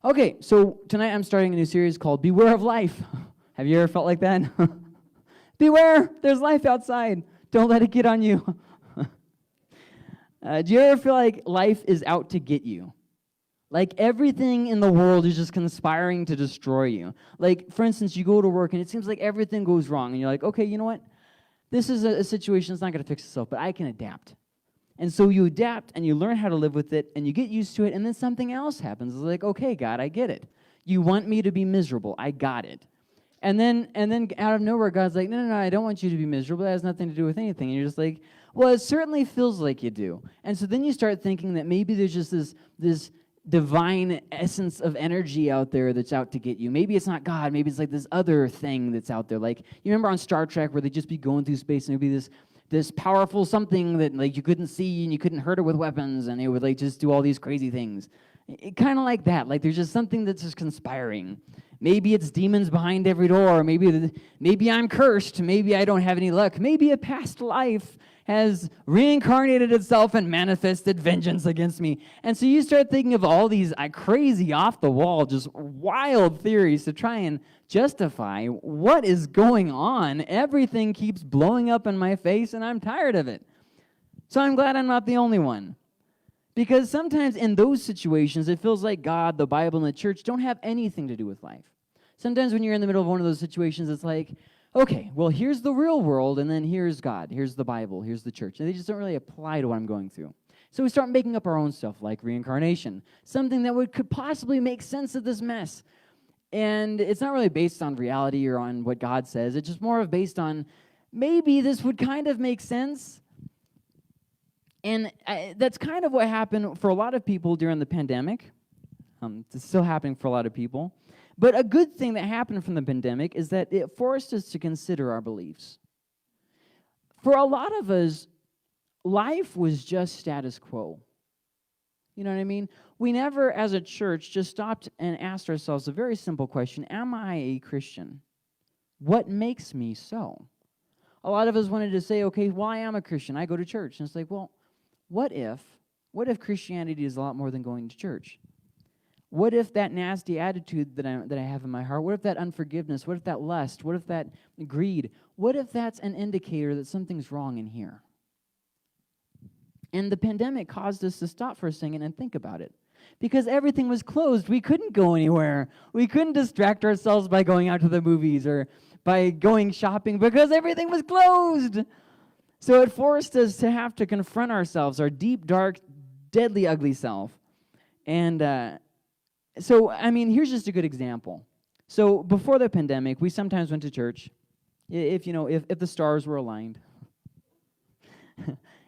Okay, so tonight I'm starting a new series called Beware of Life. Have you ever felt like that? Beware, there's life outside. Don't let it get on you. Do you ever feel like life is out to get you? Like everything in the world is just conspiring to destroy you. Like, for instance, you go to work and it seems like everything goes wrong. And you're like, okay, you know what? This is a situation that's not going to fix itself, but I can adapt. And so you adapt and you learn how to live with it and you get used to it, and then something else happens. It's like, okay, God, I get it. You want me to be miserable. I got it. And then out of nowhere, God's like, no, I don't want you to be miserable. That has nothing to do with anything. And you're just like, well, it certainly feels like you do. And so then you start thinking that maybe there's just this divine essence of energy out there that's out to get you. Maybe it's not God. Maybe it's like this other thing that's out there. Like, you remember on Star Trek where they'd just be going through space and there'd be this powerful something that like you couldn't see and you couldn't hurt it with weapons, and it would like just do all these crazy things. Kind of like that. Like there's just something that's just conspiring. Maybe it's demons behind every door. Maybe I'm cursed. Maybe I don't have any luck. Maybe a past life has reincarnated itself and manifested vengeance against me. And so you start thinking of all these crazy, off-the-wall, just wild theories to try and justify what is going on. Everything keeps blowing up in my face, and I'm tired of it. So I'm glad I'm not the only one. Because sometimes in those situations, it feels like God, the Bible, and the church don't have anything to do with life. Sometimes when you're in the middle of one of those situations, it's like, okay, well, here's the real world, and then here's God, here's the Bible, here's the church. And they just don't really apply to what I'm going through. So we start making up our own stuff, like reincarnation, something that could possibly make sense of this mess. And it's not really based on reality or on what God says. It's just more of based on maybe this would kind of make sense. And that's kind of what happened for a lot of people during the pandemic. It's still happening for a lot of people. But a good thing that happened from the pandemic is that it forced us to consider our beliefs. For a lot of us, life was just status quo. You know what I mean? We never, as a church, just stopped and asked ourselves a very simple question: am I a Christian? What makes me so? A lot of us wanted to say, okay, well, I am a Christian. I go to church. And it's like, well, what if Christianity is a lot more than going to church? What if that nasty attitude that I have in my heart, what if that unforgiveness, what if that lust, what if that greed, what if that's an indicator that something's wrong in here? And the pandemic caused us to stop for a second and think about it. Because everything was closed. We couldn't go anywhere. We couldn't distract ourselves by going out to the movies or by going shopping because everything was closed. So it forced us to have to confront ourselves, our deep, dark, deadly, ugly self. And so, I mean, here's just a good example. So before the pandemic, we sometimes went to church if the stars were aligned.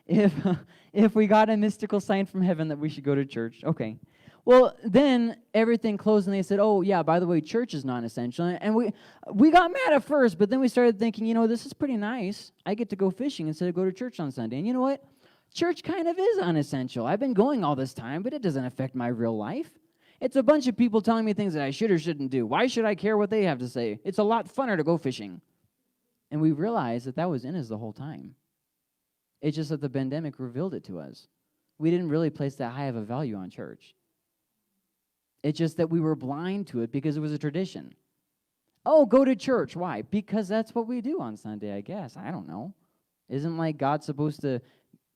If we got a mystical sign from heaven that we should go to church, okay. Well, then everything closed, and they said, oh, yeah, by the way, church is non-essential. And we got mad at first, but then we started thinking, this is pretty nice. I get to go fishing instead of go to church on Sunday. And you know what? Church kind of is unessential. I've been going all this time, but it doesn't affect my real life. It's a bunch of people telling me things that I should or shouldn't do. Why should I care what they have to say? It's a lot funner to go fishing. And we realized that was in us the whole time. It's just that the pandemic revealed it to us. We didn't really place that high of a value on church. It's just that we were blind to it because it was a tradition. Oh, go to church. Why? Because that's what we do on Sunday, I guess. I don't know. Isn't like God supposed to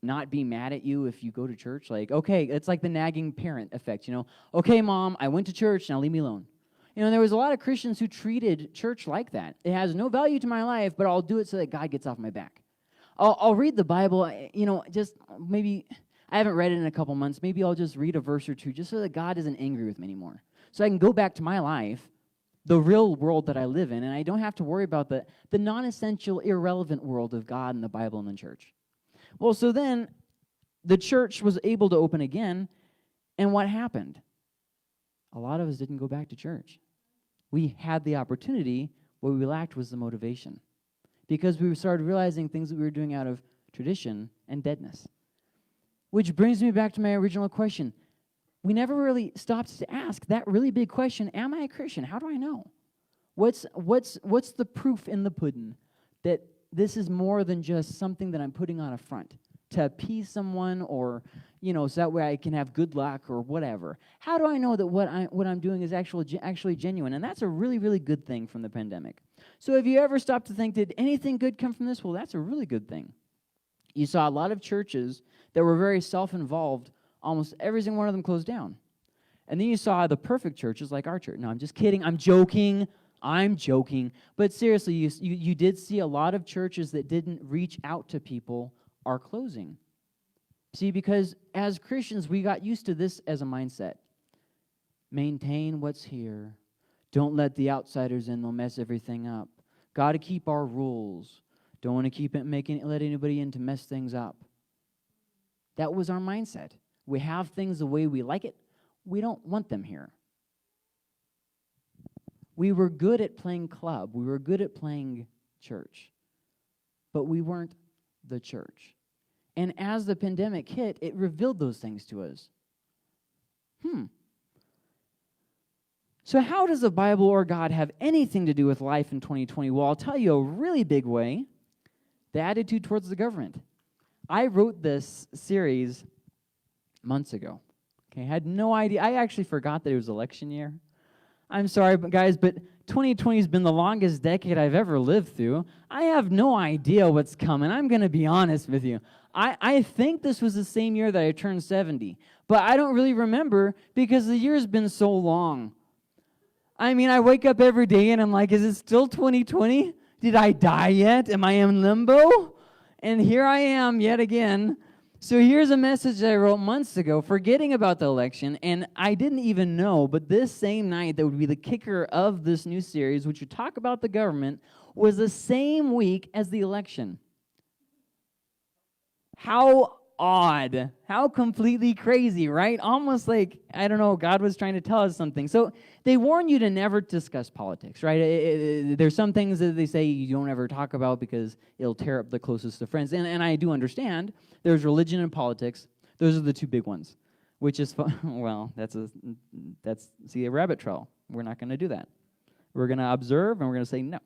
not be mad at you if you go to church? Like, okay, it's like the nagging parent effect, Okay, Mom, I went to church, now leave me alone. There was a lot of Christians who treated church like that. It has no value to my life, but I'll do it so that God gets off my back. I'll read the Bible, just maybe, I haven't read it in a couple months, maybe I'll just read a verse or two just so that God isn't angry with me anymore. So I can go back to my life, the real world that I live in, and I don't have to worry about the non-essential, irrelevant world of God and the Bible and the church. Well, so then the church was able to open again, and what happened? A lot of us didn't go back to church. We had the opportunity, what we lacked was the motivation. Because we started realizing things that we were doing out of tradition and deadness. Which brings me back to my original question. We never really stopped to ask that really big question, am I a Christian? How do I know? What's the proof in the pudding that this is more than just something that I'm putting on a front to appease someone or so that way I can have good luck or whatever. How do I know that what I'm doing is actually genuine? And that's a really, really good thing from the pandemic. So if you ever stop to think, did anything good come from this? Well, that's a really good thing. You saw a lot of churches that were very self-involved. Almost every single one of them closed down. And then you saw the perfect churches like our church. No, I'm just kidding. I'm joking. But seriously, you did see a lot of churches that didn't reach out to people are closing. See, because as Christians, we got used to this as a mindset. Maintain what's here. Don't let the outsiders in. They'll mess everything up. Got to keep our rules. Don't want to let anybody in to mess things up. That was our mindset. We have things the way we like it. We don't want them here. We were good at playing club. We were good at playing church. But we weren't the church. And as the pandemic hit, it revealed those things to us. So how does the Bible or God have anything to do with life in 2020? Well, I'll tell you a really big way. The attitude towards the government. I wrote this series months ago. Okay, I had no idea. I actually forgot that it was election year. I'm sorry, guys, but 2020 has been the longest decade I've ever lived through. I have no idea what's coming. I'm going to be honest with you. I think this was the same year that I turned 70, but I don't really remember because the year's been so long. I mean, I wake up every day and I'm like, is it still 2020? Did I die yet? Am I in limbo? And here I am yet again. So here's a message that I wrote months ago, forgetting about the election, and I didn't even know, but this same night that would be the kicker of this new series, which would talk about the government, was the same week as the election. How odd. How completely crazy, right? Almost like, I don't know, God was trying to tell us something. So they warn you to never discuss politics, right? There's some things that they say you don't ever talk about because it'll tear up the closest of friends. And I do understand. There's religion and politics. Those are the two big ones, which is, well, that's a rabbit trail. We're not going to do that. We're going to observe, and we're going to say no.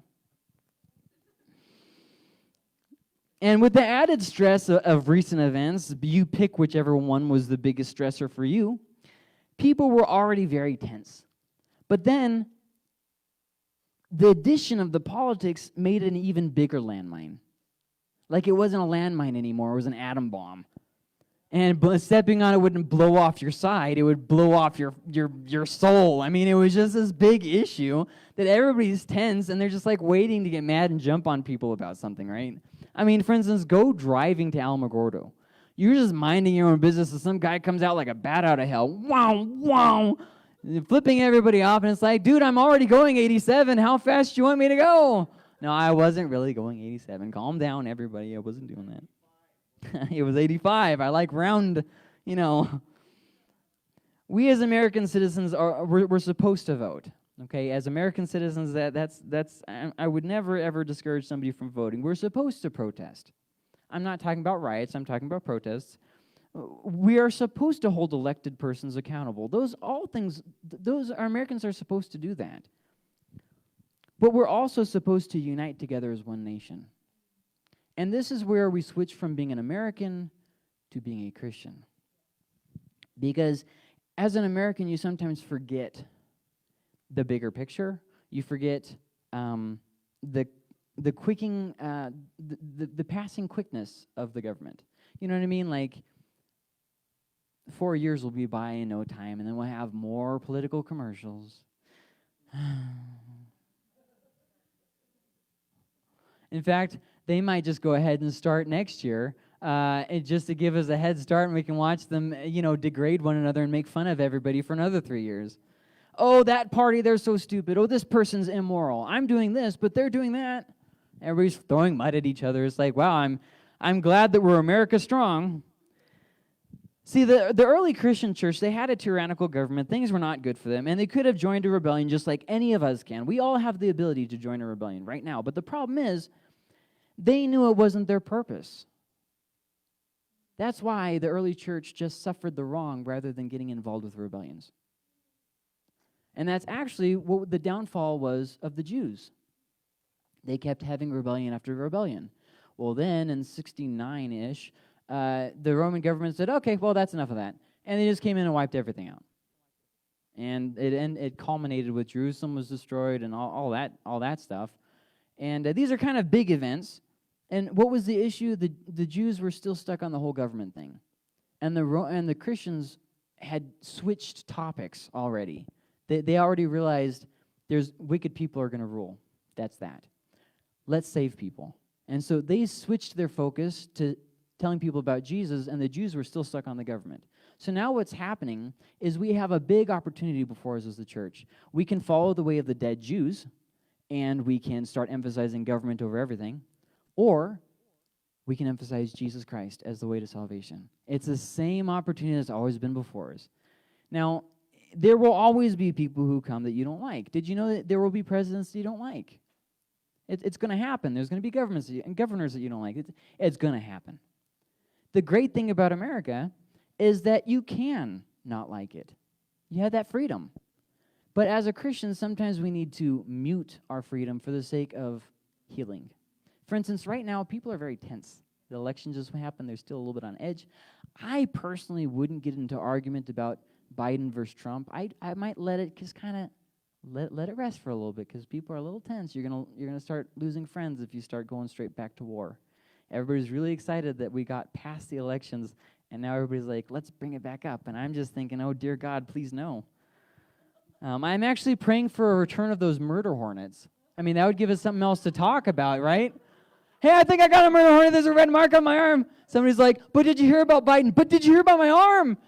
And with the added stress of recent events, you pick whichever one was the biggest stressor for you, people were already very tense. But then, the addition of the politics made it an even bigger landmine. Like it wasn't a landmine anymore, it was an atom bomb. And stepping on it wouldn't blow off your side, it would blow off your soul. I mean, it was just this big issue that everybody's tense, and they're just like waiting to get mad and jump on people about something, right? I mean, for instance, go driving to Alamogordo. You're just minding your own business, and some guy comes out like a bat out of hell. Wow, wow. Flipping everybody off, and it's like, dude, I'm already going 87. How fast do you want me to go? No, I wasn't really going 87. Calm down, everybody. I wasn't doing that. It was 85. I like round, We as American citizens we're supposed to vote. Okay, as American citizens, I would never ever discourage somebody from voting. We're supposed to protest. I'm not talking about riots. I'm talking about protests. We are supposed to hold elected persons accountable. Our Americans are supposed to do that. But we're also supposed to unite together as one nation. And this is where we switch from being an American to being a Christian. Because as an American, you sometimes forget the bigger picture. You forget the passing quickness of the government. You know what I mean? Like 4 years will be by in no time, and then we'll have more political commercials. In fact, they might just go ahead and start next year, just to give us a head start, and we can watch them, degrade one another and make fun of everybody for another 3 years. Oh, that party, they're so stupid. Oh, this person's immoral. I'm doing this, but they're doing that. Everybody's throwing mud at each other. It's like, wow, I'm glad that we're America strong. See, the early Christian church, they had a tyrannical government. Things were not good for them, and they could have joined a rebellion just like any of us can. We all have the ability to join a rebellion right now, but the problem is, they knew it wasn't their purpose. That's why the early church just suffered the wrong rather than getting involved with rebellions. And that's actually what the downfall was of the Jews. They kept having rebellion after rebellion. Well, then in 69-ish, the Roman government said, okay, well, that's enough of that. And they just came in and wiped everything out. And it culminated with Jerusalem was destroyed and all that stuff. And these are kind of big events. And what was the issue? The Jews were still stuck on the whole government thing. And the Christians had switched topics already. They already realized there's wicked people are going to rule. That's that. Let's save people. And so they switched their focus to telling people about Jesus, and the Jews were still stuck on the government. So now what's happening is we have a big opportunity before us as the church. We can follow the way of the dead Jews, and we can start emphasizing government over everything, or we can emphasize Jesus Christ as the way to salvation. It's the same opportunity that's always been before us. Now, there will always be people who come that you don't like. Did you know that there will be presidents that you don't like? It's going to happen. There's going to be governors that you don't like. It's going to happen. The great thing about America is that you can not like it. You have that freedom. But as a Christian, sometimes we need to mute our freedom for the sake of healing. For instance, right now, people are very tense. The election just happened. They're still a little bit on edge. I personally wouldn't get into argument about Biden versus Trump. I might let it just kind of let it rest for a little bit, because people are a little tense. You're gonna start losing friends if you start going straight back to war. Everybody's really excited that we got past the elections, and now everybody's like, let's bring it back up. And I'm just thinking, oh, dear God, please no. I'm actually praying for a return of those murder hornets. I mean, that would give us something else to talk about, right? Hey, I think I got a murder hornet. There's a red mark on my arm. Somebody's like, but did you hear about Biden? But did you hear about my arm?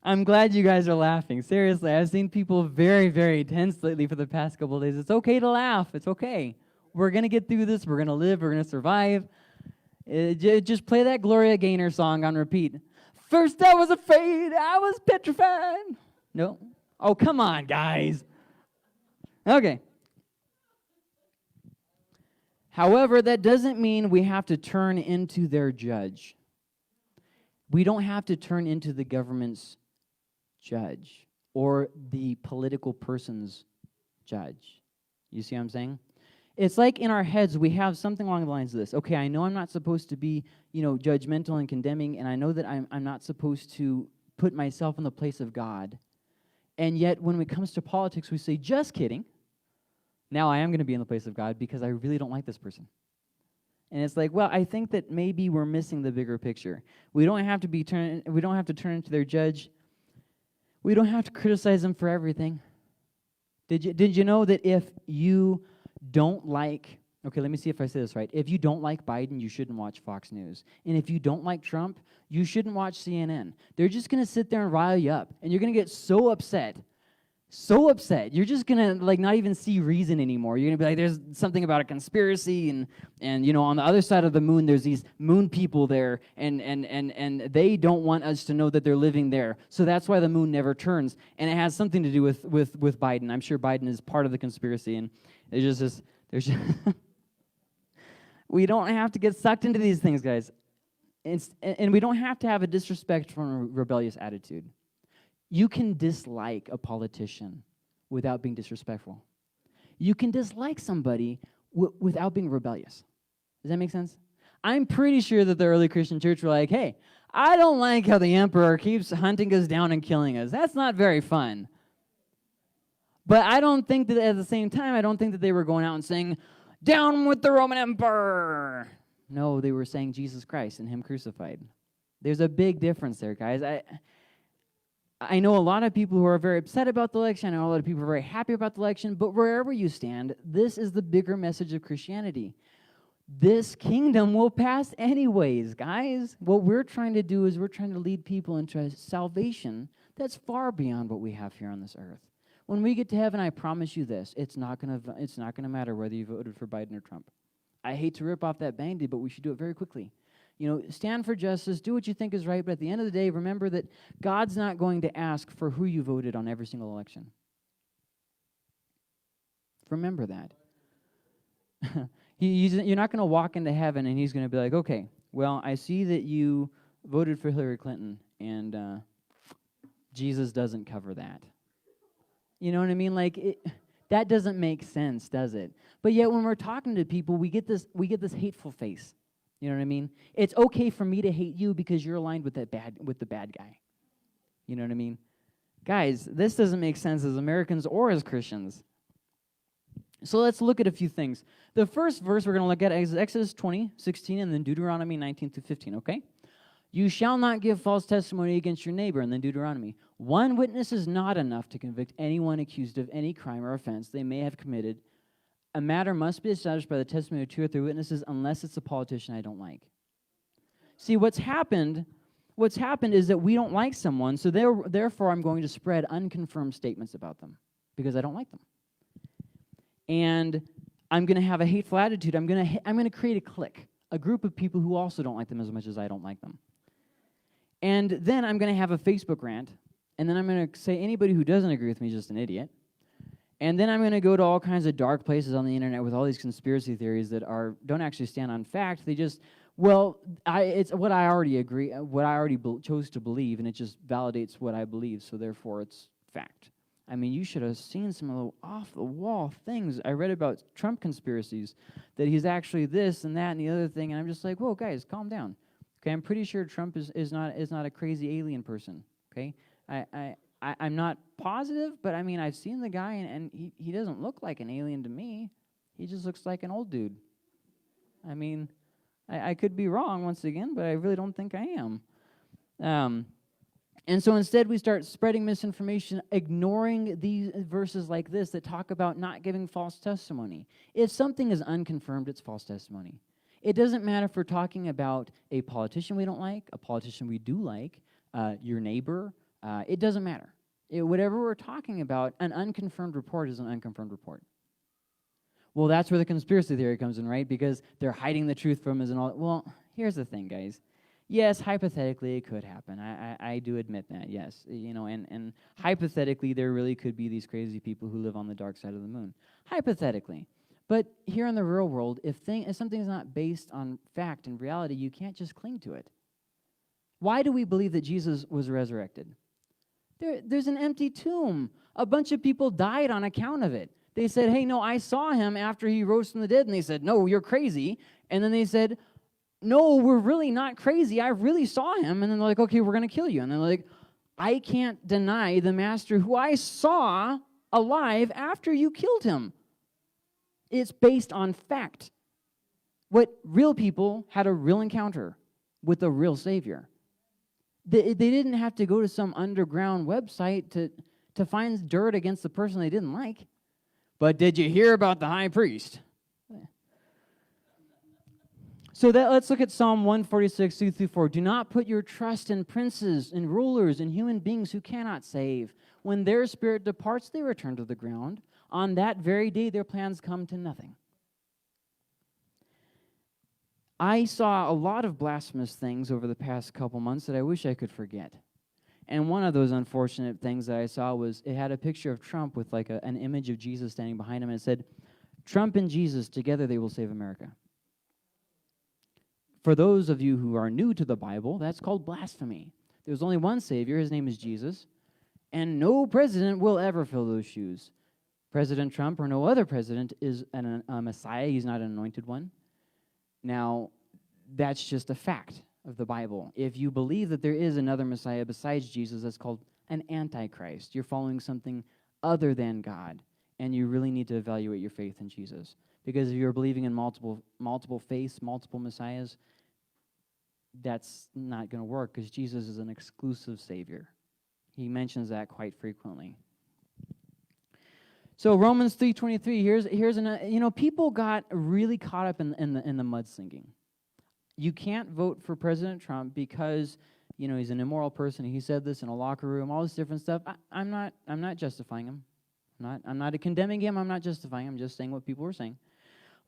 I'm glad you guys are laughing. Seriously, I've seen people very, very tense lately for the past couple of days. It's okay to laugh. It's okay. We're going to get through this. We're going to live. We're going to survive. Just play that Gloria Gaynor song on repeat. First I was afraid. I was petrified. No? Oh, come on, guys. Okay. However, that doesn't mean we have to turn into their judge. We don't have to turn into the government's judge or the political person's judge. You see what I'm saying? It's like in our heads we have something along the lines of this. Okay, I know I'm not supposed to be, judgmental and condemning, and I know that I'm not supposed to put myself in the place of God. And yet when it comes to politics, we say, just kidding. Now I am going to be in the place of God because I really don't like this person. And it's like, well, I think that maybe we're missing the bigger picture. We don't have to turn into their judge. We don't have to criticize them for everything. Did you know that if you don't like, okay, let me see if I say this right. If you don't like Biden, you shouldn't watch Fox News. And if you don't like Trump, you shouldn't watch CNN. They're just going to sit there and rile you up. And you're going to get so upset. You're just going to not even see reason anymore. You're going to be like, there's something about a conspiracy, and on the other side of the moon, there's these moon people there, and they don't want us to know that they're living there. So that's why the moon never turns. And it has something to do with Biden. I'm sure Biden is part of the conspiracy, and there's just we don't have to get sucked into these things, guys. And we don't have to have a disrespectful and rebellious attitude. You can dislike a politician without being disrespectful. You can dislike somebody without being rebellious. Does that make sense? I'm pretty sure that the early Christian church were like, hey, I don't like how the emperor keeps hunting us down and killing us. That's not very fun. But I don't think that at the same time, I don't think that they were going out and saying, down with the Roman emperor. No, they were saying Jesus Christ and him crucified. There's a big difference there, guys. I know a lot of people who are very upset about the election. I know a lot of people who are very happy about the election. But wherever you stand, this is the bigger message of Christianity. This kingdom will pass anyways, guys. What we're trying to do is we're trying to lead people into a salvation that's far beyond what we have here on this earth. When we get to heaven, I promise you this, it's not gonna matter whether you voted for Biden or Trump. I hate to rip off that Band-Aid, but we should do it very quickly. Stand for justice, do what you think is right, but at the end of the day, remember that God's not going to ask for who you voted on every single election. Remember that. You're not going to walk into heaven and he's going to be like, okay, well, I see that you voted for Hillary Clinton, and Jesus doesn't cover that. You know what I mean? That doesn't make sense, does it? But yet when we're talking to people, we get this hateful face. You know what I mean? It's okay for me to hate you because you're aligned with the bad guy. You know what I mean? Guys, this doesn't make sense as Americans or as Christians. So let's look at a few things. The first verse we're going to look at is Exodus 20:16, and then Deuteronomy 19-15, okay? You shall not give false testimony against your neighbor, and then Deuteronomy. One witness is not enough to convict anyone accused of any crime or offense they may have committed. A matter must be established by the testimony of 2 or 3 witnesses unless it's a politician I don't like. See, what's happened is that we don't like someone, so therefore I'm going to spread unconfirmed statements about them because I don't like them. And I'm going to have a hateful attitude. I'm going to create a clique, a group of people who also don't like them as much as I don't like them. And then I'm going to have a Facebook rant, and then I'm going to say anybody who doesn't agree with me is just an idiot. And then I'm going to go to all kinds of dark places on the internet with all these conspiracy theories that don't actually stand on fact. They just, it's what I already chose to believe, and it just validates what I believe, so therefore it's fact. I mean, you should have seen some of the off-the-wall things I read about Trump conspiracies, that he's actually this and that and the other thing, and I'm just like, whoa, guys, calm down. Okay, I'm pretty sure Trump is not a crazy alien person. Okay, I'm not positive, but I mean, I've seen the guy, and he doesn't look like an alien to me. He just looks like an old dude. I mean, I could be wrong once again, but I really don't think I am. And so instead, we start spreading misinformation, ignoring these verses like this that talk about not giving false testimony. If something is unconfirmed, it's false testimony. It doesn't matter if we're talking about a politician we don't like, a politician we do like, your neighbor. It doesn't matter. Whatever we're talking about, an unconfirmed report is an unconfirmed report. Well, that's where the conspiracy theory comes in, right? Because they're hiding the truth from us and all. Well, here's the thing, guys. Yes, hypothetically, it could happen. I do admit that, yes. And hypothetically, there really could be these crazy people who live on the dark side of the moon. Hypothetically. But here in the real world, if something's not based on fact and reality, you can't just cling to it. Why do we believe that Jesus was resurrected? There's an empty tomb. A bunch of people died on account of it. They said, hey, no, I saw him after he rose from the dead. And they said, no, you're crazy. And then they said, no, we're really not crazy. I really saw him. And then they're like, okay, we're going to kill you. And they're like, I can't deny the master who I saw alive after you killed him. It's based on fact. What real people had a real encounter with a real Savior. They didn't have to go to some underground website to find dirt against the person they didn't like. But did you hear about the high priest? So let's look at Psalm 146, 2-4. Do not put your trust in princes and rulers and human beings who cannot save. When their spirit departs, they return to the ground. On that very day, their plans come to nothing. I saw a lot of blasphemous things over the past couple months that I wish I could forget. And one of those unfortunate things that I saw was it had a picture of Trump with like an image of Jesus standing behind him, and it said, Trump and Jesus, together they will save America. For those of you who are new to the Bible, that's called blasphemy. There's only one Savior, his name is Jesus, and no president will ever fill those shoes. President Trump or no other president is a Messiah. He's not an anointed one. Now, that's just a fact of the Bible. If you believe that there is another Messiah besides Jesus, that's called an antichrist. You're following something other than God, and you really need to evaluate your faith in Jesus. Because if you're believing in multiple faiths, multiple messiahs, that's not going to work because Jesus is an exclusive Savior. He mentions that quite frequently. So Romans 3:23. Here's people got really caught up in the mudslinging. You can't vote for President Trump because he's an immoral person. He said this in a locker room. All this different stuff. I'm not justifying him. I'm not condemning him. I'm not justifying him. I'm just saying what people were saying.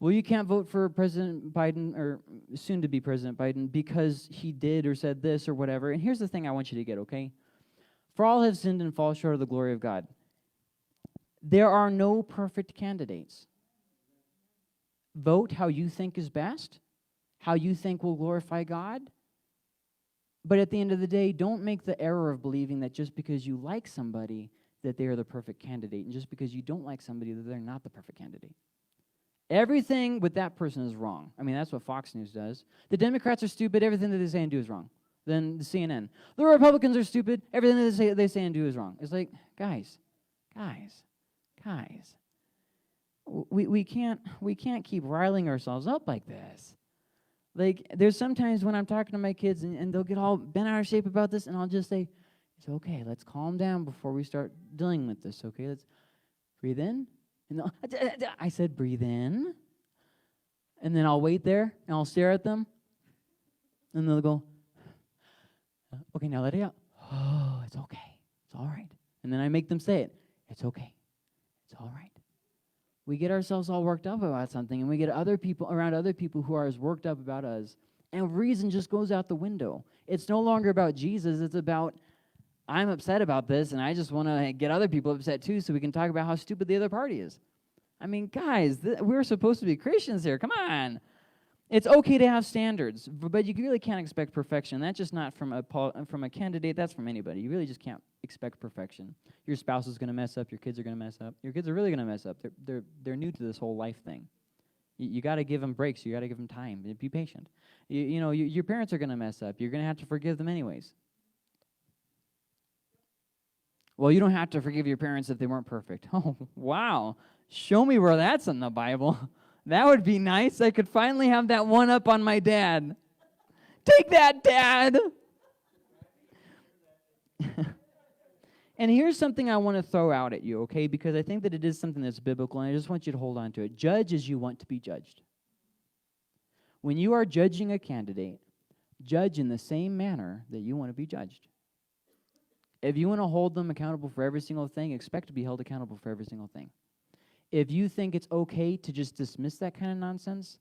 Well, you can't vote for President Biden or soon to be President Biden because he did or said this or whatever. And here's the thing I want you to get, okay? For all have sinned and fall short of the glory of God. There are no perfect candidates. Vote how you think is best, how you think will glorify God. But at the end of the day, don't make the error of believing that just because you like somebody, that they are the perfect candidate, and just because you don't like somebody, that they're not the perfect candidate. Everything with that person is wrong. I mean, that's what Fox News does. The Democrats are stupid. Everything that they say and do is wrong. Then the CNN. The Republicans are stupid. Everything that they say and do is wrong. It's like, guys. We can't keep riling ourselves up like this. Like, there's sometimes when I'm talking to my kids and they'll get all bent out of shape about this, and I'll just say, it's okay, let's calm down before we start dealing with this, okay? Let's breathe in. And I said, breathe in. And then I'll wait there, and I'll stare at them. And they'll go, okay, now let it out. Oh, it's okay. It's all right. And then I make them say it. It's okay. It's all right. We get ourselves all worked up about something, and we get other people around other people who are as worked up about us, and reason just goes out the window. It's no longer about Jesus. It's about, I'm upset about this, and I just want to get other people upset too so we can talk about how stupid the other party is. I mean, guys, we're supposed to be Christians here. Come on. It's okay to have standards, but you really can't expect perfection. That's just not from a candidate. That's from anybody. You really just can't expect perfection. Your spouse is going to mess up. Your kids are going to mess up. Your kids are really going to mess up. They're new to this whole life thing. You got to give them breaks. You got to give them time. Be patient. Your parents are going to mess up. You're going to have to forgive them anyways. Well, you don't have to forgive your parents if they weren't perfect. Oh, wow. Show me where that's in the Bible. That would be nice. I could finally have that one up on my dad. Take that, Dad. And here's something I want to throw out at you, okay? Because I think that it is something that's biblical, and I just want you to hold on to it. Judge as you want to be judged. When you are judging a candidate, judge in the same manner that you want to be judged. If you want to hold them accountable for every single thing, expect to be held accountable for every single thing. If you think it's okay to just dismiss that kind of nonsense,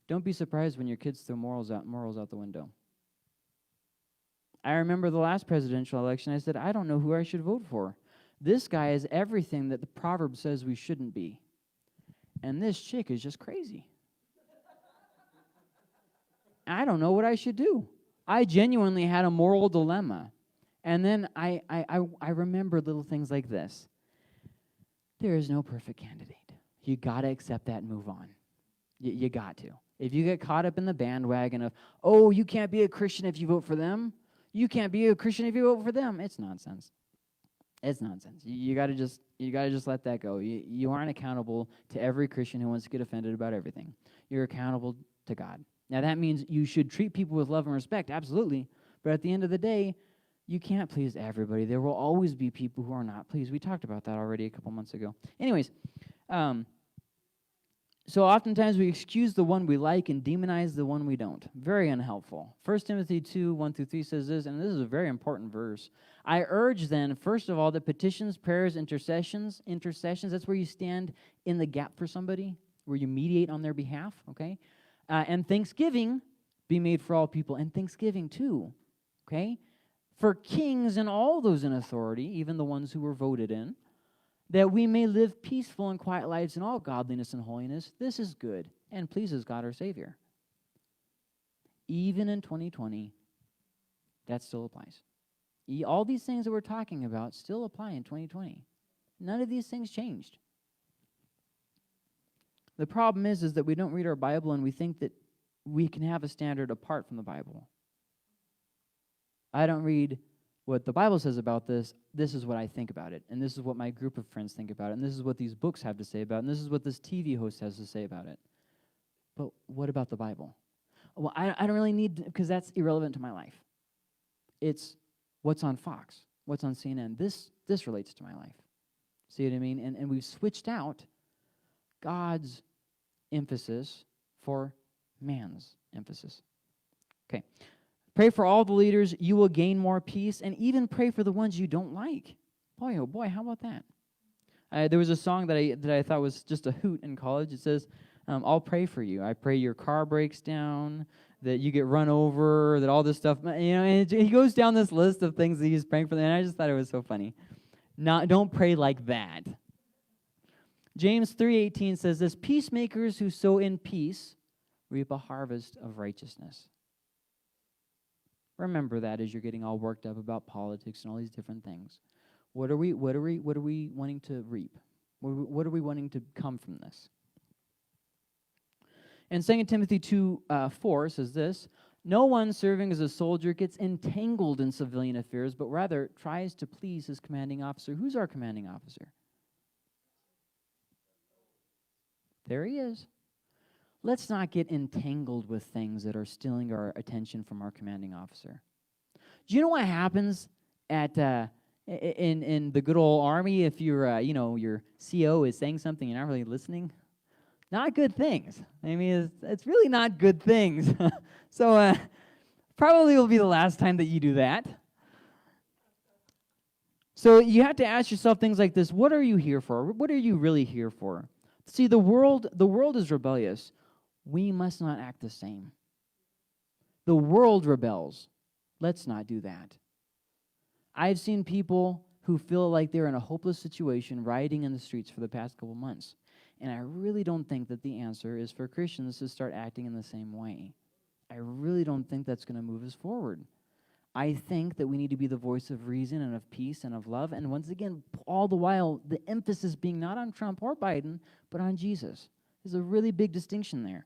don't be surprised when your kids throw morals out the window. I remember the last presidential election, I said, I don't know who I should vote for. This guy is everything that the proverb says we shouldn't be. And this chick is just crazy. I don't know what I should do. I genuinely had a moral dilemma. And then I remember little things like this. There is no perfect candidate. You got to accept that and move on. You got to. If you get caught up in the bandwagon of, oh, you can't be a Christian if you vote for them. You can't be a Christian if you vote for them. It's nonsense. It's nonsense. You got to just let that go. You aren't accountable to every Christian who wants to get offended about everything. You're accountable to God. Now that means you should treat people with love and respect, absolutely. But at the end of the day, you can't please everybody. There will always be people who are not pleased. We talked about that already a couple months ago. Anyways, so oftentimes we excuse the one we like and demonize the one we don't. Very unhelpful. 1 Timothy 2, 1-3 says this, and this is a very important verse. I urge then, first of all, that petitions, prayers, intercessions, that's where you stand in the gap for somebody, where you mediate on their behalf, okay? And thanksgiving be made for all people, and thanksgiving too, okay? For kings and all those in authority, even the ones who were voted in, that we may live peaceful and quiet lives in all godliness and holiness. This is good and pleases God our Savior. Even in 2020, that still applies. All these things that we're talking about still apply in 2020. None of these things changed. The problem is that we don't read our Bible and we think that we can have a standard apart from the Bible. I don't read what the Bible says about this. This is what I think about it. And this is what my group of friends think about it. And this is what these books have to say about it. And this is what this TV host has to say about it. But what about the Bible? Well, I don't really need, because that's irrelevant to my life. It's what's on Fox, what's on CNN. This relates to my life. See what I mean? And we've switched out God's emphasis for man's emphasis. Okay. Pray for all the leaders. You will gain more peace. And even pray for the ones you don't like. Boy, oh boy, how about that? There was a song that I thought was just a hoot in college. It says, I'll pray for you. I pray your car breaks down, that you get run over, that all this stuff. And he goes down this list of things that he's praying for them. And I just thought it was so funny. Don't pray like that. James 3:18 says this, peacemakers who sow in peace reap a harvest of righteousness. Remember that as you're getting all worked up about politics and all these different things. What are we wanting to reap? What are we wanting to come from this? And 2 Timothy 2:4 says this: no one serving as a soldier gets entangled in civilian affairs, but rather tries to please his commanding officer. Who's our commanding officer? There he is. Let's not get entangled with things that are stealing our attention from our commanding officer. Do you know what happens at in the good old army if your CO is saying something you're not really listening? Not good things. I mean, it's really not good things. So probably will be the last time that you do that. So you have to ask yourself things like this: what are you here for? What are you really here for? See, the world is rebellious. We must not act the same. The world rebels. Let's not do that. I've seen people who feel like they're in a hopeless situation rioting in the streets for the past couple months. And I really don't think that the answer is for Christians to start acting in the same way. I really don't think that's going to move us forward. I think that we need to be the voice of reason and of peace and of love. And once again, all the while, the emphasis being not on Trump or Biden, but on Jesus. There's a really big distinction there.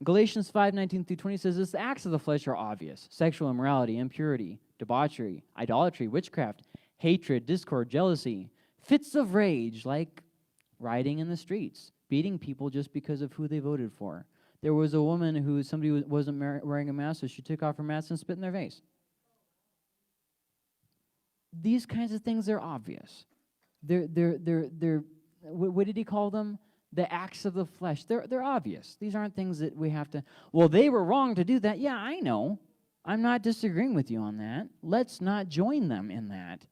Galatians 5:19-20 says, this: the acts of the flesh are obvious: sexual immorality, impurity, debauchery, idolatry, witchcraft, hatred, discord, jealousy, fits of rage, like rioting in the streets, beating people just because of who they voted for. There was a woman who somebody wasn't wearing a mask, so she took off her mask and spit in their face. These kinds of things are obvious. They're what did he call them? The acts of the flesh. They're obvious. These aren't things that we have to, well, they were wrong to do that. Yeah, I know. I'm not disagreeing with you on that. Let's not join them in that.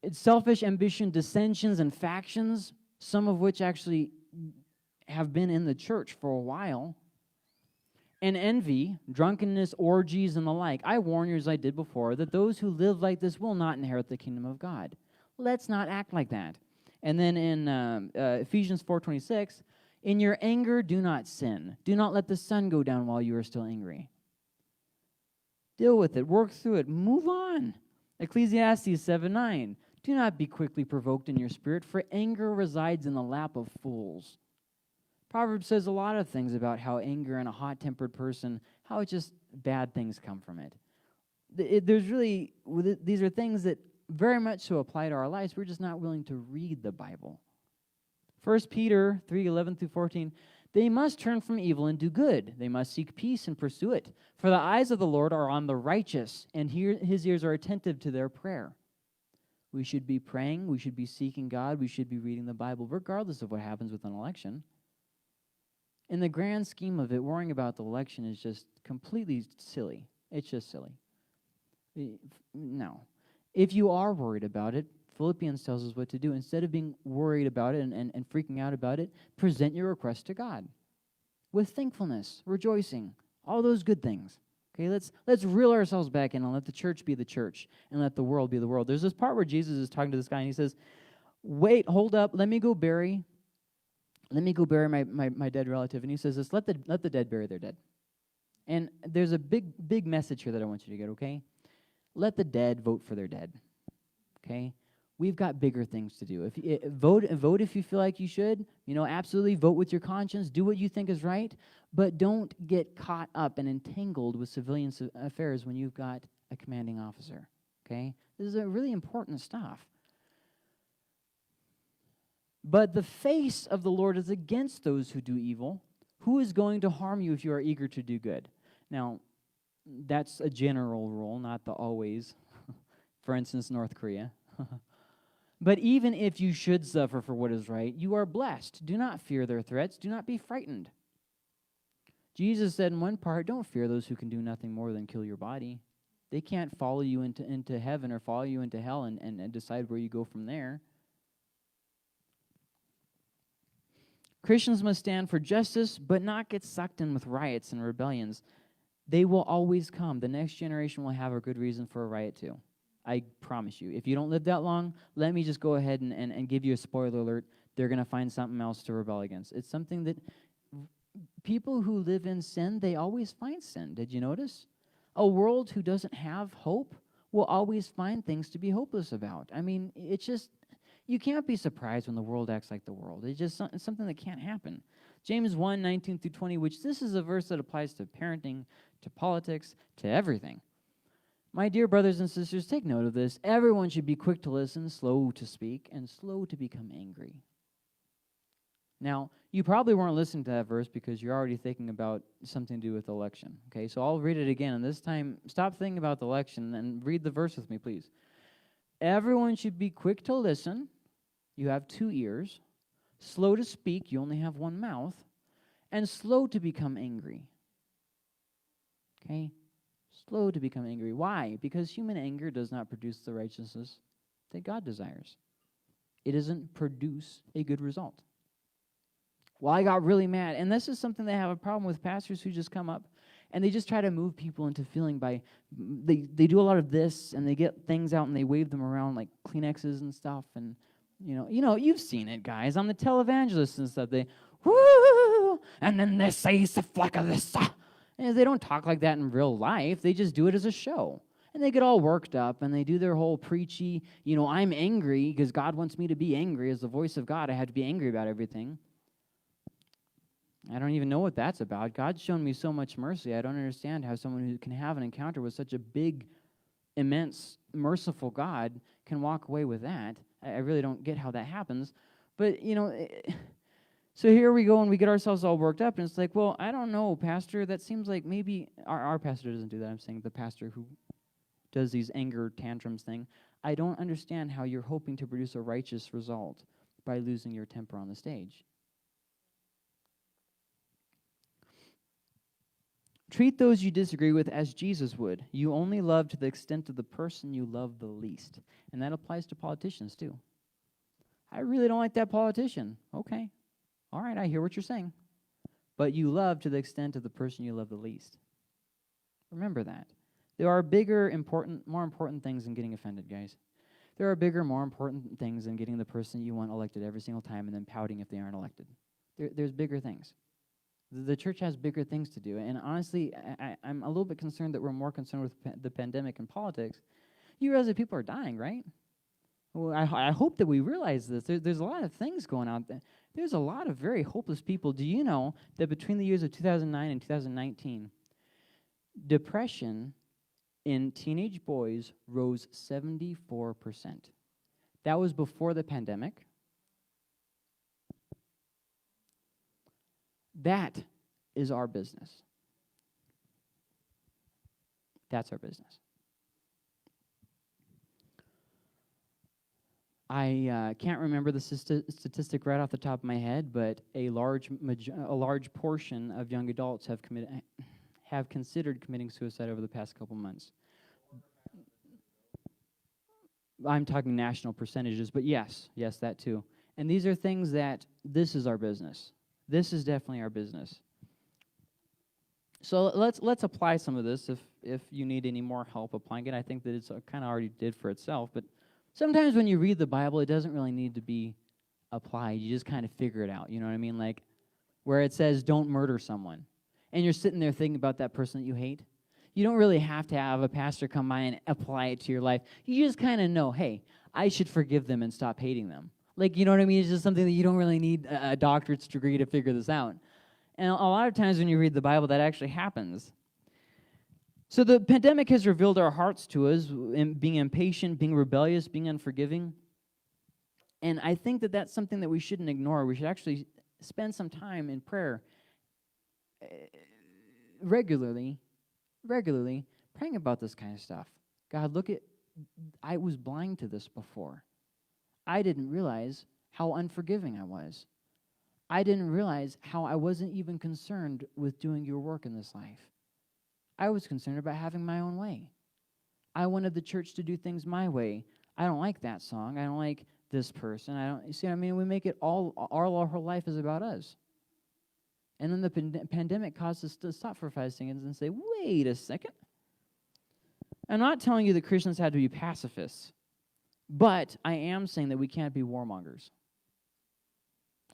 It's selfish ambition, dissensions, and factions, some of which actually have been in the church for a while. And envy, drunkenness, orgies, and the like. I warn you, as I did before, that those who live like this will not inherit the kingdom of God. Let's not act like that. And then in Ephesians 4:26, in your anger, do not sin. Do not let the sun go down while you are still angry. Deal with it. Work through it. Move on. Ecclesiastes 7:9, do not be quickly provoked in your spirit, for anger resides in the lap of fools. Proverbs says a lot of things about how anger and a hot-tempered person, how it just bad things come from it. These are things that very much so apply to our lives. We're just not willing to read the Bible. 1 Peter 3:11-14, they must turn from evil and do good. They must seek peace and pursue it. For the eyes of the Lord are on the righteous, and his ears are attentive to their prayer. We should be praying. We should be seeking God. We should be reading the Bible, regardless of what happens with an election. In the grand scheme of it, worrying about the election is just completely silly. It's just silly. No. If you are worried about it, Philippians tells us what to do. Instead of being worried about it and freaking out about it, present your request to God with thankfulness, rejoicing, all those good things. Okay, let's reel ourselves back in and let the church be the church and let the world be the world. There's this part where Jesus is talking to this guy and he says, wait, hold up, let me go bury my dead relative. And he says this, let the dead bury their dead. And there's a big message here that I want you to get, okay? Let the dead vote for their dead, okay? We've got bigger things to do. Vote if you feel like you should. Absolutely vote with your conscience. Do what you think is right, but don't get caught up and entangled with civilian affairs when you've got a commanding officer, okay? This is a really important stuff. But the face of the Lord is against those who do evil. Who is going to harm you if you are eager to do good? Now, that's a general rule, not the always. For instance, North Korea. But even if you should suffer for what is right, you are blessed. Do not fear their threats. Do not be frightened. Jesus said in one part, don't fear those who can do nothing more than kill your body. They can't follow you into heaven or follow you into hell and decide where you go from there. Christians must stand for justice, but not get sucked in with riots and rebellions. They will always come. The next generation will have a good reason for a riot too. I promise you. If you don't live that long, let me just go ahead and give you a spoiler alert. They're going to find something else to rebel against. It's something that people who live in sin, they always find sin. Did you notice? A world who doesn't have hope will always find things to be hopeless about. I mean, it's just, you can't be surprised when the world acts like the world. It's just it's something that can't happen. James 1:19-20, which this is a verse that applies to parenting, to politics, to everything. My dear brothers and sisters, take note of this. Everyone should be quick to listen, slow to speak, and slow to become angry. Now, you probably weren't listening to that verse because you're already thinking about something to do with election. Okay, so I'll read it again, and this time, stop thinking about the election and read the verse with me, please. Everyone should be quick to listen. You have 2 ears. Slow to speak. You only have 1 mouth. And slow to become angry. Okay? Slow to become angry. Why? Because human anger does not produce the righteousness that God desires. It doesn't produce a good result. Well, I got really mad. And this is something they have a problem with, pastors who just come up and they just try to move people into feeling by, they do a lot of this and they get things out and they wave them around like Kleenexes and stuff. And, you've seen it, guys. On the televangelists and stuff, they, woo, and then they say, it's a fleck of this. And they don't talk like that in real life. They just do it as a show. And they get all worked up and they do their whole preachy, I'm angry because God wants me to be angry. As the voice of God, I have to be angry about everything. I don't even know what that's about. God's shown me so much mercy. I don't understand how someone who can have an encounter with such a big, immense, merciful God can walk away with that. I really don't get how that happens. But, so here we go and we get ourselves all worked up. And it's like, well, I don't know, Pastor. That seems like maybe our pastor doesn't do that. I'm saying the pastor who does these anger tantrums thing. I don't understand how you're hoping to produce a righteous result by losing your temper on the stage. Treat those you disagree with as Jesus would. You only love to the extent of the person you love the least. And that applies to politicians too. I really don't like that politician. Okay. All right, I hear what you're saying. But you love to the extent of the person you love the least. Remember that. There are bigger, more important things than getting offended, guys. There are bigger, more important things than getting the person you want elected every single time and then pouting if they aren't elected. There's bigger things. The church has bigger things to do. And honestly, I'm a little bit concerned that we're more concerned with the pandemic and politics. You realize that people are dying, right? Well, I hope that we realize this. There's a lot of things going on. There's a lot of very hopeless people. Do you know that between the years of 2009 and 2019, depression in teenage boys rose 74%? That was before the pandemic. That is our business. That's our business. I can't remember the statistic right off the top of my head, but a large portion of young adults have considered committing suicide over the past couple months. I'm talking national percentages, but yes, that too. And these are things that this is our business. This is definitely our business. So let's apply some of this if you need any more help applying it. I think that it's kind of already did for itself, but sometimes when you read the Bible, it doesn't really need to be applied. You just kind of figure it out, you know what I mean? Like where it says don't murder someone, and you're sitting there thinking about that person that you hate. You don't really have to have a pastor come by and apply it to your life. You just kind of know, hey, I should forgive them and stop hating them. Like, you know what I mean? It's just something that you don't really need a doctorate's degree to figure this out. And a lot of times when you read the Bible, that actually happens. So the pandemic has revealed our hearts to us, in being impatient, being rebellious, being unforgiving. And I think that that's something that we shouldn't ignore. We should actually spend some time in prayer regularly praying about this kind of stuff. God, I was blind to this before. I didn't realize how unforgiving I was. I didn't realize how I wasn't even concerned with doing your work in this life. I was concerned about having my own way. I wanted the church to do things my way. I don't like that song. I don't like this person. You see what I mean? We make it all our whole life is about us. And then the pandemic caused us to stop for 5 seconds and say, wait a second. I'm not telling you that Christians had to be pacifists, but I am saying that we can't be warmongers.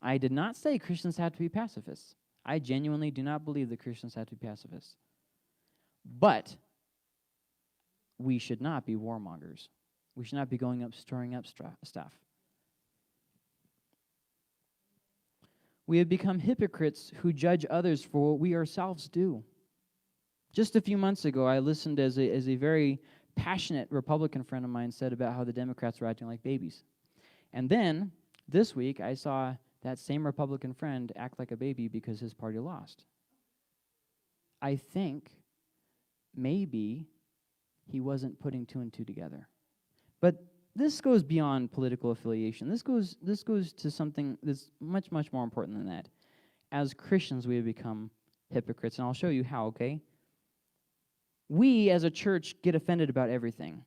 I did not say Christians have to be pacifists. I genuinely do not believe that Christians have to be pacifists. But we should not be warmongers. We should not be going up, stirring up stuff. We have become hypocrites who judge others for what we ourselves do. Just a few months ago, I listened as a very passionate Republican friend of mine said about how the Democrats were acting like babies. And then, this week, I saw that same Republican friend act like a baby because his party lost. I think maybe he wasn't putting two and two together. But this goes beyond political affiliation. This goes to something that's much, much more important than that. As Christians, we have become hypocrites, and I'll show you how, okay? We, as a church, get offended about everything.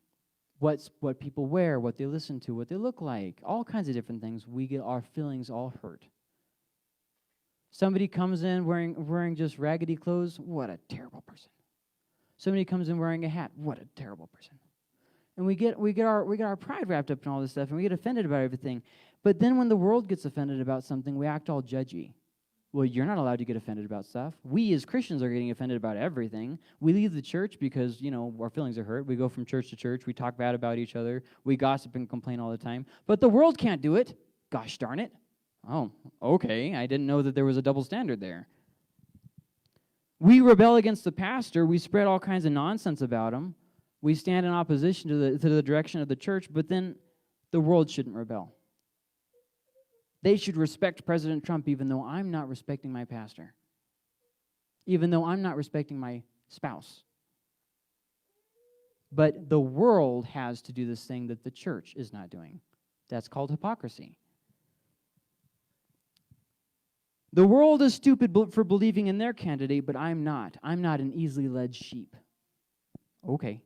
What people wear, what they listen to, what they look like, all kinds of different things. We get our feelings all hurt. Somebody comes in wearing just raggedy clothes, what a terrible person. Somebody comes in wearing a hat, what a terrible person. And we get our pride wrapped up in all this stuff, and we get offended about everything. But then when the world gets offended about something, we act all judgy. Well, you're not allowed to get offended about stuff. We as Christians are getting offended about everything. We leave the church because, our feelings are hurt. We go from church to church. We talk bad about each other. We gossip and complain all the time. But the world can't do it. Gosh darn it. Oh, okay. I didn't know that there was a double standard there. We rebel against the pastor. We spread all kinds of nonsense about him. We stand in opposition to the direction of the church, but then the world shouldn't rebel. They should respect President Trump even though I'm not respecting my pastor, even though I'm not respecting my spouse. But the world has to do this thing that the church is not doing. That's called hypocrisy. The world is stupid for believing in their candidate, but I'm not. I'm not an easily led sheep. Okay.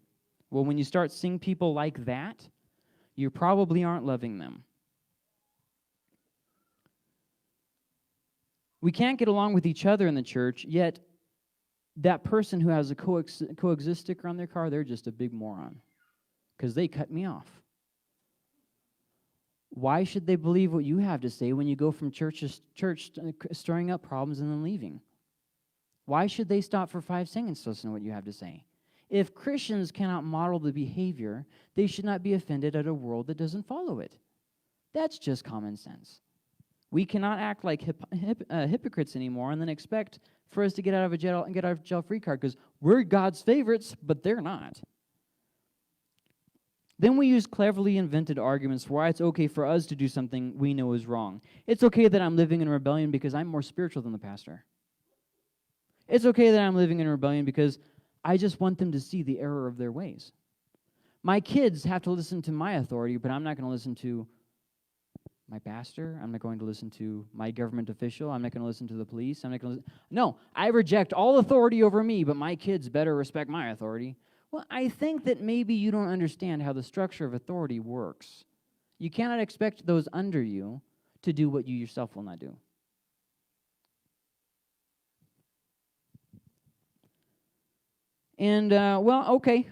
Well, when you start seeing people like that, you probably aren't loving them. We can't get along with each other in the church, yet that person who has a coexist sticker on their car, they're just a big moron because they cut me off. Why should they believe what you have to say when you go from church to church stirring up problems and then leaving? Why should they stop for 5 seconds to listen to what you have to say? If Christians cannot model the behavior, they should not be offended at a world that doesn't follow it. That's just common sense. We cannot act like hypocrites anymore and then expect for us to get out of jail free card because we're God's favorites, but they're not. Then we use cleverly invented arguments for why it's okay for us to do something we know is wrong. It's okay that I'm living in rebellion because I'm more spiritual than the pastor. It's okay that I'm living in rebellion because I just want them to see the error of their ways. My kids have to listen to my authority, but I'm not going to listen to my pastor. I'm not going to listen to my government official. I'm not going to listen to the police. I'm not going to No, I reject all authority over me, but my kids better respect my authority. Well, I think that maybe you don't understand how the structure of authority works. You cannot expect those under you to do what you yourself will not do. And, okay.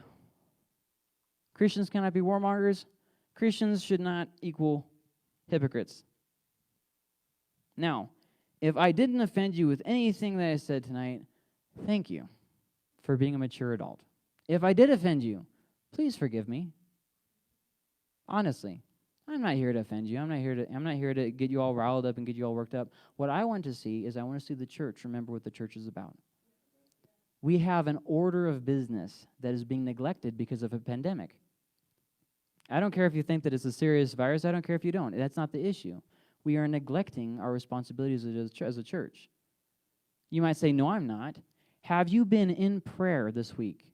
Christians cannot be warmongers. Christians should not equal hypocrites. Now, if I didn't offend you with anything that I said tonight, thank you for being a mature adult. If I did offend you, please forgive me. Honestly, I'm not here to offend you. I'm not here to get you all riled up and get you all worked up. What I want to see is I want to see the church remember what the church is about. We have an order of business that is being neglected because of a pandemic. I don't care if you think that it's a serious virus. I don't care if you don't. That's not the issue. We are neglecting our responsibilities as a church. You might say, no, I'm not. Have you been in prayer this week?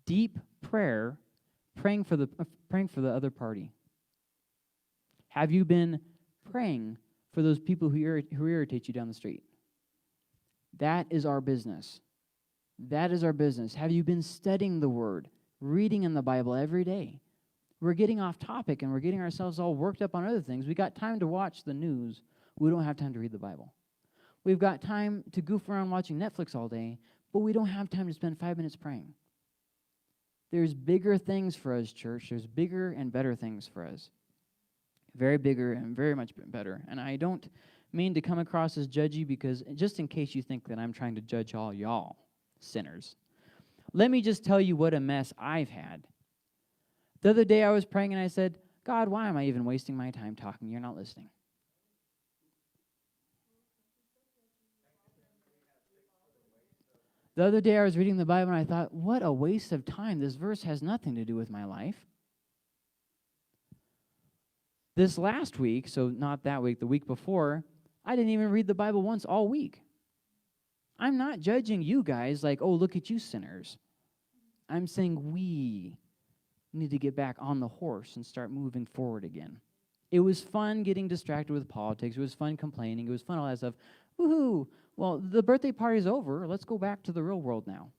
Deep prayer, praying for the other party. Have you been praying for those people who irritate you down the street? That is our business. That is our business. Have you been studying the Word, reading in the Bible every day? We're getting off topic and we're getting ourselves all worked up on other things. We got time to watch the news. We don't have time to read the Bible. We've got time to goof around watching Netflix all day, but we don't have time to spend 5 minutes praying. There's bigger things for us, church. There's bigger and better things for us. Very bigger and very much better. And I don't mean to come across as judgy because just in case you think that I'm trying to judge all y'all sinners. let me just tell you what a mess I've had. The other day I was praying and I said, God, why am I even wasting my time talking? You're not listening. The other day I was reading the Bible and I thought, what a waste of time. This verse has nothing to do with my life. This last week, so not that week, the week before, I didn't even read the Bible once all week. I'm not judging you guys like, oh, look at you sinners. I'm saying we need to get back on the horse and start moving forward again. It was fun getting distracted with politics. It was fun complaining. It was fun all that stuff. Woohoo! Well, the birthday party's over. Let's go back to the real world now.